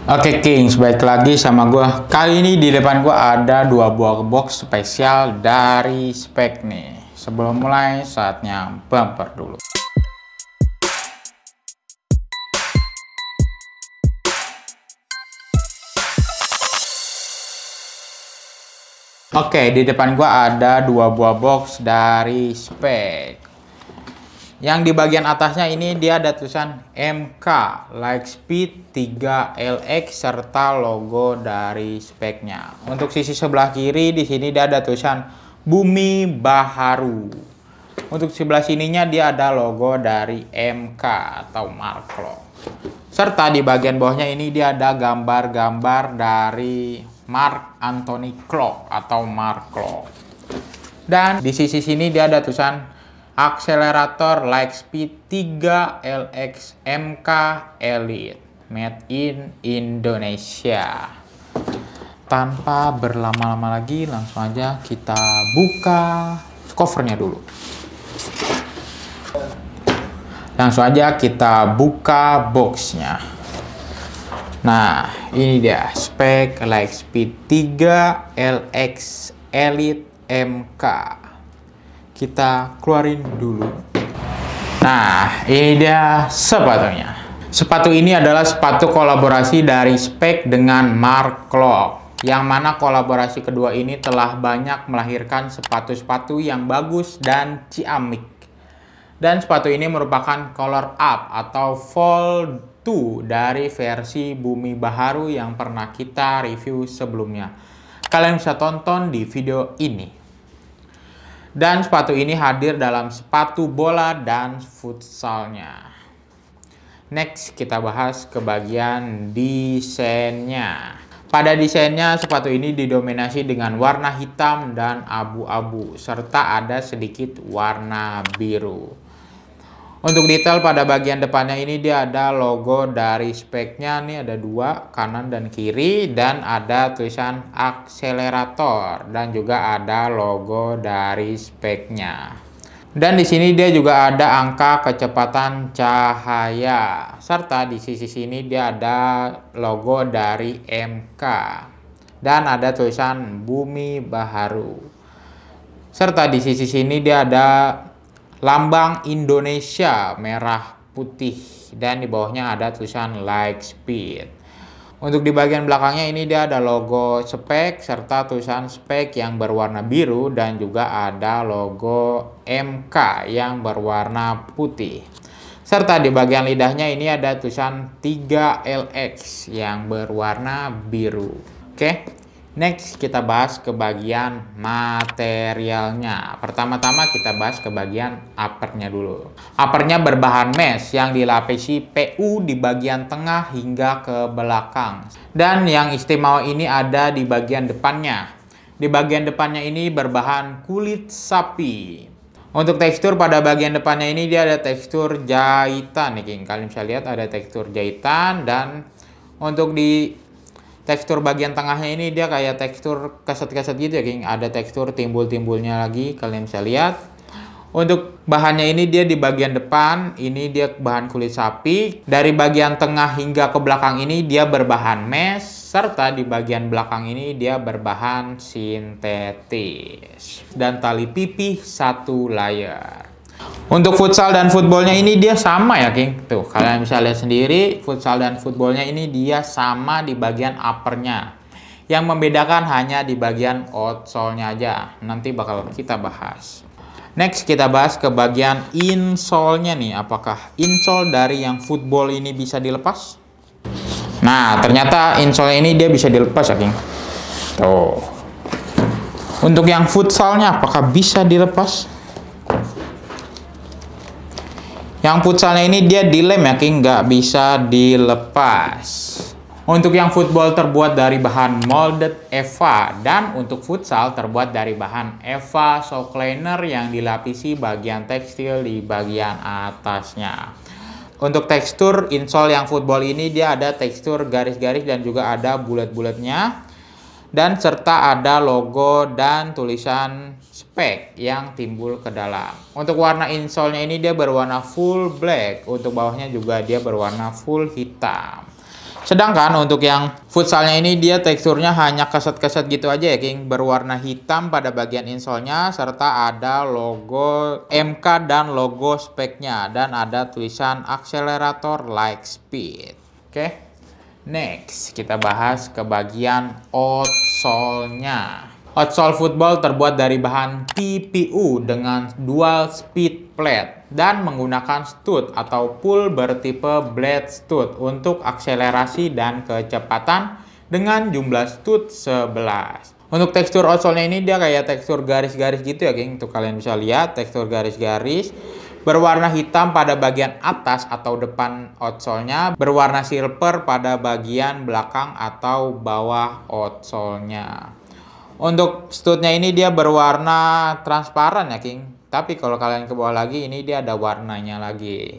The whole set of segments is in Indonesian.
Oke Kings, balik lagi sama gua. Kali ini di depan gua ada dua buah box spesial dari Spek nih. Sebelum mulai, saatnya bumper dulu. Oke, di depan gua ada dua buah box dari Spek. Yang di bagian atasnya ini dia ada tulisan MK Lightspeed 3LX serta logo dari speknya. Untuk sisi sebelah kiri di sini dia ada tulisan Bumi Baharu. Untuk sebelah sininya dia ada logo dari MK atau Marklo. Serta di bagian bawahnya ini dia ada gambar-gambar dari Mark Anthony Klopp atau Marklo. Dan di sisi sini dia ada tulisan akselerator Lightspeed 3LX MK Elite made in Indonesia. Tanpa berlama-lama lagi, langsung aja kita buka covernya dulu. Langsung aja kita buka boxnya. Nah, ini dia spek Lightspeed 3LX Elite MK. Kita keluarin dulu. Nah, ini dia sepatunya. Sepatu ini adalah sepatu kolaborasi dari Spek dengan Mark Klopp, yang mana kolaborasi kedua ini telah banyak melahirkan sepatu-sepatu yang bagus dan ciamik. Dan sepatu ini merupakan color up atau fall 2 dari versi Bumi Baharu yang pernah kita review sebelumnya. Kalian bisa tonton di video ini. Dan sepatu ini hadir dalam sepatu bola dan futsalnya. Next, kita bahas ke bagian desainnya. Pada desainnya, sepatu ini didominasi dengan warna hitam dan abu-abu, serta ada sedikit warna biru. Untuk detail pada bagian depannya ini dia ada logo dari speknya, nih ada dua, kanan dan kiri, dan ada tulisan akselerator dan juga ada logo dari speknya. Dan di sini dia juga ada angka kecepatan cahaya, serta di sisi sini dia ada logo dari MK dan ada tulisan Bumi Baharu. Serta di sisi sini dia ada lambang Indonesia merah putih dan di bawahnya ada tulisan Lightspeed. Untuk di bagian belakangnya ini dia ada logo Spek serta tulisan Spek yang berwarna biru dan juga ada logo MK yang berwarna putih. Serta di bagian lidahnya ini ada tulisan 3LX yang berwarna biru. Oke. Next, kita bahas ke bagian materialnya. Pertama-tama kita bahas ke bagian uppernya dulu. Uppernya berbahan mesh yang dilapisi PU di bagian tengah hingga ke belakang. Dan yang istimewa ini ada di bagian depannya. Di bagian depannya ini berbahan kulit sapi. Untuk tekstur pada bagian depannya ini dia ada tekstur jahitan nih, King. Kalian bisa lihat ada tekstur jahitan, dan untuk di tekstur bagian tengahnya ini dia kayak tekstur keset-keset gitu ya, King. Ada tekstur timbul-timbulnya lagi, kalian bisa lihat. Untuk bahannya ini dia di bagian depan, ini dia bahan kulit sapi. Dari bagian tengah hingga ke belakang ini dia berbahan mesh. Serta di bagian belakang ini dia berbahan sintetis. Dan tali pipih satu layer. Untuk futsal dan footballnya ini dia sama ya, King. Tuh, kalian bisa lihat sendiri, futsal dan footballnya ini dia sama di bagian uppernya. Yang membedakan hanya di bagian outsole-nya aja. Nanti bakal kita bahas. Next, kita bahas ke bagian insole-nya nih. Apakah insole dari yang football ini bisa dilepas? Nah, ternyata insole ini dia bisa dilepas ya, King. Tuh. Untuk yang futsalnya apakah bisa dilepas? Yang futsalnya ini dia dilem ya, King, nggak bisa dilepas. Untuk yang football terbuat dari bahan molded EVA, dan untuk futsal terbuat dari bahan EVA shock liner yang dilapisi bagian tekstil di bagian atasnya. Untuk tekstur insole yang football ini dia ada tekstur garis-garis dan juga ada bulat-bulatnya. Dan serta ada logo dan tulisan Spek yang timbul ke dalam. Untuk warna insole-nya ini dia berwarna full black. Untuk bawahnya juga dia berwarna full hitam. Sedangkan untuk yang futsalnya ini dia teksturnya hanya keset-keset gitu aja ya King. Berwarna hitam pada bagian insolnya serta ada logo MK dan logo speknya. Dan ada tulisan akselerator like speed. Oke. Next kita bahas ke bagian outsole-nya. Outsole football terbuat dari bahan TPU dengan dual speed plate dan menggunakan stud atau pull bertipe blade stud untuk akselerasi dan kecepatan dengan jumlah stud 11. Untuk tekstur outsole-nya ini dia kayak tekstur garis-garis gitu ya geng. Tuh kalian bisa lihat tekstur garis-garis. Berwarna hitam pada bagian atas atau depan outsole-nya, berwarna silver pada bagian belakang atau bawah outsole-nya. Untuk studnya ini dia berwarna transparan ya King. Tapi kalau kalian ke bawah lagi ini dia ada warnanya lagi.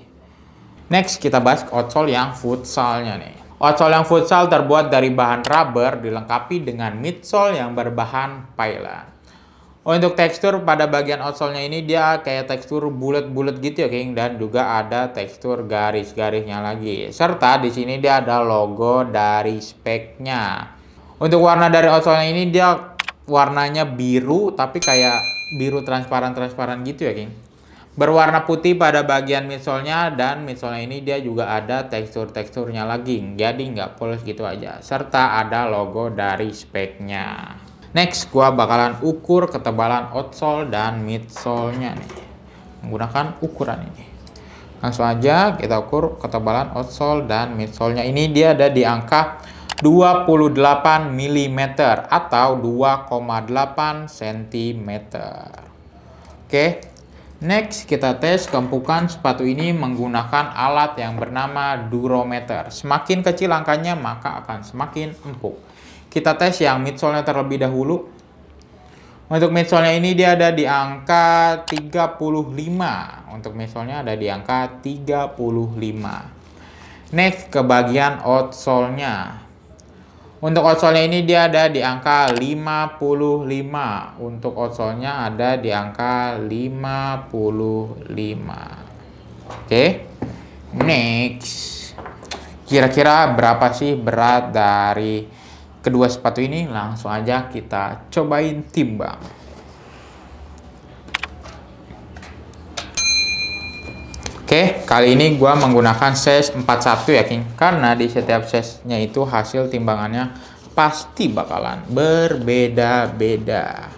Next kita bahas outsole yang futsalnya nih. Outsole yang futsal terbuat dari bahan rubber dilengkapi dengan midsole yang berbahan pylon. Untuk tekstur pada bagian outsole-nya ini dia kayak tekstur bulat-bulat gitu ya King, dan juga ada tekstur garis-garisnya lagi. Serta di sini dia ada logo dari speknya. Untuk warna dari outsole-nya ini dia warnanya biru tapi kayak biru transparan gitu ya King. Berwarna putih pada bagian midsole-nya dan midsole-nya ini dia juga ada teksturnya lagi. Jadi nggak polos gitu aja. Serta ada logo dari speknya. Next gua bakalan ukur ketebalan outsole dan midsole-nya nih. Menggunakan ukuran ini. Langsung aja kita ukur ketebalan outsole dan midsole-nya. Ini dia ada di angka 28 mm atau 2,8 cm. Oke. Next kita tes keempukan sepatu ini menggunakan alat yang bernama durometer. Semakin kecil angkanya maka akan semakin empuk. Kita tes yang midsole-nya terlebih dahulu. Untuk midsole-nya ini dia ada di angka 35. Untuk midsole-nya ada di angka 35. Next ke bagian outsole-nya. Untuk outsole-nya ini dia ada di angka 55. Untuk outsole-nya ada di angka 55. Oke. Next. Kira-kira berapa sih berat dari kedua sepatu ini? Langsung aja kita cobain timbang. Oke, kali ini gua menggunakan size 41 ya King, karena di setiap size-nya itu hasil timbangannya pasti bakalan berbeda-beda.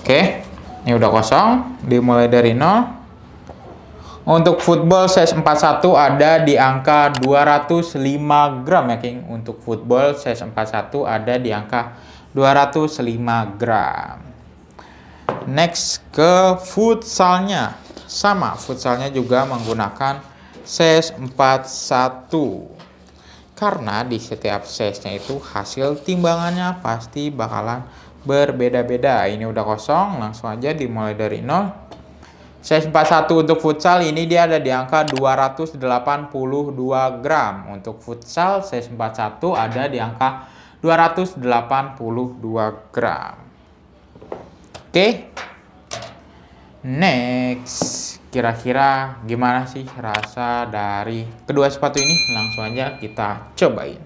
Oke, ini udah kosong, dimulai dari 0. Untuk football size 41 ada di angka 205 gram ya King. Untuk football size 41 ada di angka 205 gram. Next ke futsalnya. Sama, futsalnya juga menggunakan size 41. Karena di setiap size-nya itu hasil timbangannya pasti bakalan berbeda-beda. Ini udah kosong, langsung aja dimulai dari 0. Size 41 untuk futsal ini dia ada di angka 282 gram. Untuk futsal size 41 ada di angka 282 gram. Oke. Next, kira-kira gimana sih rasa dari kedua sepatu ini? Langsung aja kita cobain.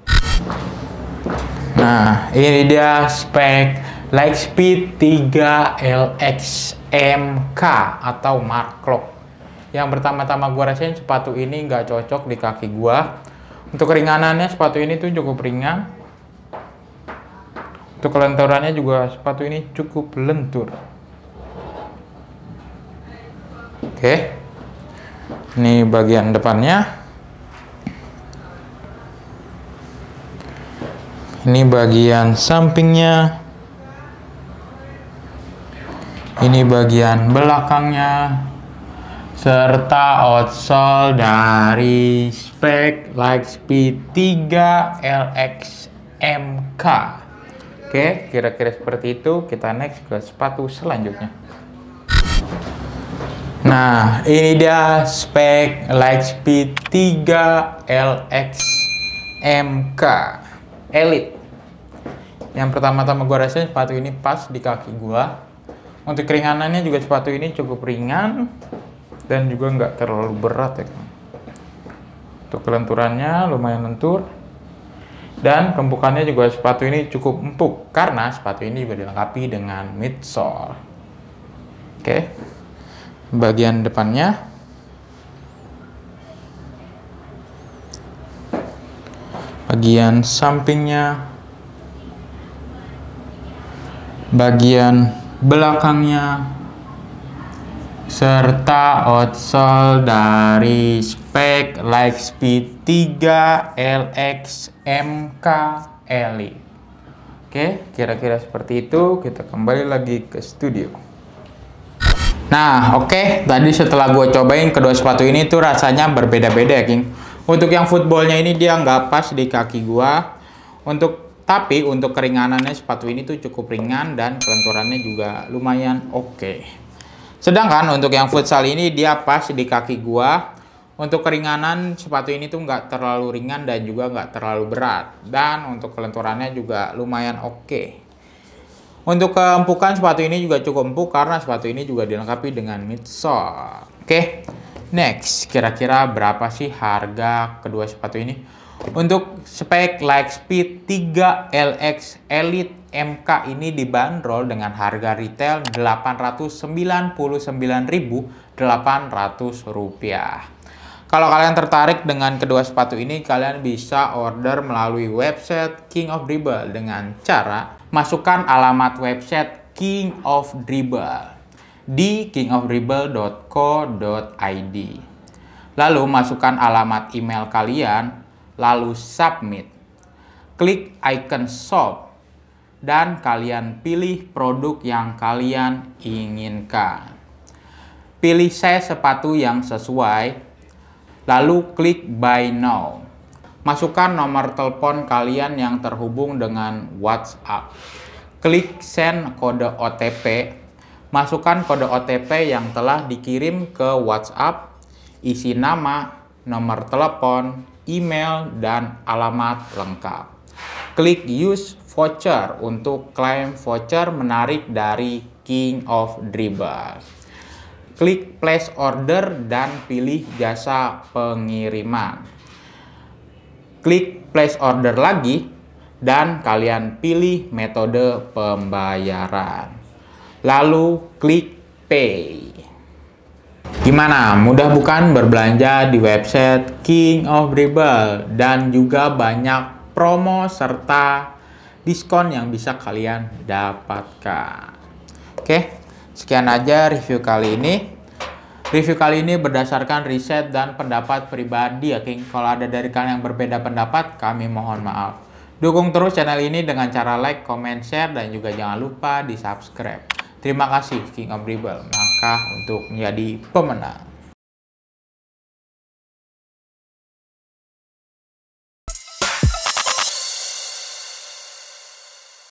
Nah, ini dia spek Lightspeed 3 LX-MK atau Mark Clock. Yang pertama-tama gua rasain sepatu ini nggak cocok di kaki gua. Untuk keringanannya sepatu ini tuh cukup ringan. Untuk kelenturannya juga sepatu ini cukup lentur. Oke, ini bagian depannya, ini bagian sampingnya, ini bagian belakangnya, serta outsole dari spek Lightspeed 3 LX-MK. Oke, kira-kira seperti itu. Kita next ke sepatu selanjutnya. Nah, ini dia spek Lightspeed 3 LX-MK Elite. Yang pertama-tama gue rasain sepatu ini pas di kaki gue. Untuk keringanannya juga sepatu ini cukup ringan dan juga nggak terlalu berat ya. Untuk kelenturannya lumayan lentur. Dan kempukannya juga sepatu ini cukup empuk karena sepatu ini juga dilengkapi dengan midsole. Oke, bagian depannya, bagian sampingnya, bagian belakangnya, serta outsole dari spek Lightspeed 3 LX MK Elite. Oke, kira-kira seperti itu. Kita kembali lagi ke studio. Nah, oke, tadi setelah gue cobain kedua sepatu ini tuh rasanya berbeda-beda ya, King. Untuk yang footballnya ini dia nggak pas di kaki gua. Tapi untuk keringanannya sepatu ini tuh cukup ringan dan kelenturannya juga lumayan oke. Sedangkan untuk yang futsal ini dia pas di kaki gua. Untuk keringanan sepatu ini tuh nggak terlalu ringan dan juga nggak terlalu berat. Dan untuk kelenturannya juga lumayan oke. Untuk keempukan sepatu ini juga cukup empuk karena sepatu ini juga dilengkapi dengan midsole. Oke, next, kira-kira berapa sih harga kedua sepatu ini? Untuk spek Lightspeed 3 LX Elite MK ini dibanderol dengan harga retail Rp899.800. Kalau kalian tertarik dengan kedua sepatu ini, kalian bisa order melalui website King of Dribble dengan cara masukkan alamat website King of Dribble di kingofdribble.co.id. Lalu masukkan alamat email kalian, lalu submit. Klik icon shop dan kalian pilih produk yang kalian inginkan. Pilih size sepatu yang sesuai. Lalu klik buy now. Masukkan nomor telepon kalian yang terhubung dengan WhatsApp. Klik send kode OTP. Masukkan kode OTP yang telah dikirim ke WhatsApp. Isi nama, nomor telepon, email, dan alamat lengkap. Klik use voucher untuk klaim voucher menarik dari King of Dribble. Klik place order dan pilih jasa pengiriman. Klik place order lagi dan kalian pilih metode pembayaran. Lalu klik pay. Gimana? Mudah bukan berbelanja di website King of Dribble dan juga banyak promo serta diskon yang bisa kalian dapatkan. Oke. Sekian aja review kali ini. Review kali ini berdasarkan riset dan pendapat pribadi ya, King. Kalau ada dari kalian yang berbeda pendapat, kami mohon maaf. Dukung terus channel ini dengan cara like, comment, share, dan juga jangan lupa di subscribe. Terima kasih King of Dribble, langkah untuk menjadi pemenang.